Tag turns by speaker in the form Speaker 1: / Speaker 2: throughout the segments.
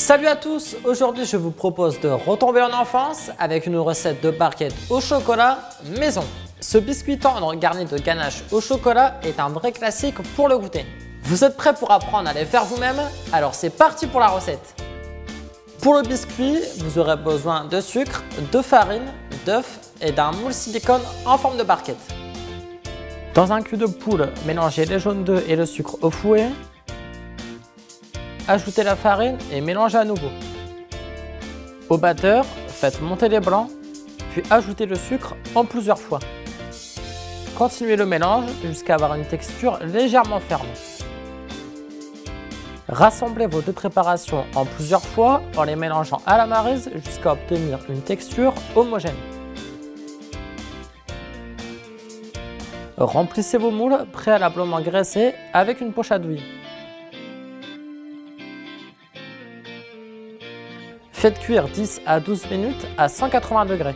Speaker 1: Salut à tous, aujourd'hui je vous propose de retomber en enfance avec une recette de barquette au chocolat maison. Ce biscuit tendre garni de ganache au chocolat est un vrai classique pour le goûter. Vous êtes prêts pour apprendre à les faire vous-même? Alors c'est parti pour la recette. Pour le biscuit, vous aurez besoin de sucre, de farine, d'œufs et d'un moule silicone en forme de barquette. Dans un cul de poule, mélangez les jaunes d'œufs et le sucre au fouet. Ajoutez la farine et mélangez à nouveau. Au batteur, faites monter les blancs, puis ajoutez le sucre en plusieurs fois. Continuez le mélange jusqu'à avoir une texture légèrement ferme. Rassemblez vos deux préparations en plusieurs fois en les mélangeant à la maryse jusqu'à obtenir une texture homogène. Remplissez vos moules préalablement graissés avec une poche à douille. Faites cuire 10 à 12 minutes à 180 degrés.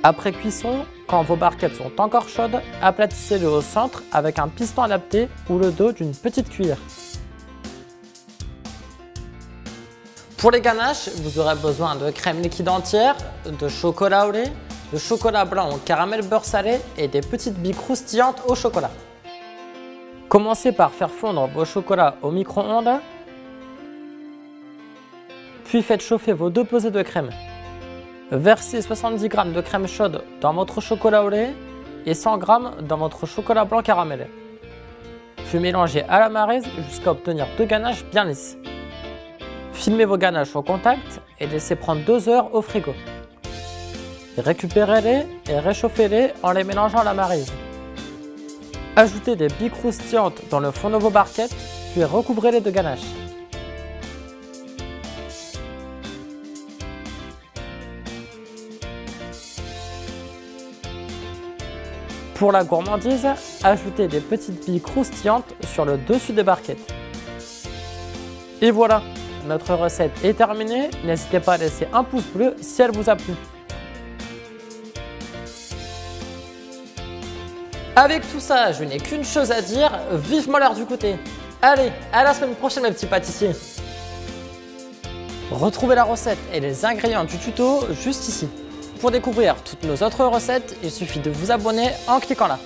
Speaker 1: Après cuisson, quand vos barquettes sont encore chaudes, aplatissez-le au centre avec un piston adapté ou le dos d'une petite cuillère. Pour les ganaches, vous aurez besoin de crème liquide entière, de chocolat au lait, de chocolat blanc au caramel beurre salé et des petites billes croustillantes au chocolat. Commencez par faire fondre vos chocolats au micro-ondes. Puis faites chauffer vos deux pesées de crème. Versez 70 g de crème chaude dans votre chocolat au lait et 100 g dans votre chocolat blanc caramel. Puis mélangez à la maryse jusqu'à obtenir deux ganaches bien lisses. Filmez vos ganaches au contact et laissez prendre 2 heures au frigo. Récupérez-les et réchauffez-les en les mélangeant à la maryse. Ajoutez des billes croustillantes dans le fond de vos barquettes, puis recouvrez-les de ganaches. Pour la gourmandise, ajoutez des petites billes croustillantes sur le dessus des barquettes. Et voilà, notre recette est terminée. N'hésitez pas à laisser un pouce bleu si elle vous a plu. Avec tout ça, je n'ai qu'une chose à dire, vivement l'heure du goûter. Allez, à la semaine prochaine mes petits pâtissiers. Retrouvez la recette et les ingrédients du tuto juste ici. Pour découvrir toutes nos autres recettes, il suffit de vous abonner en cliquant là.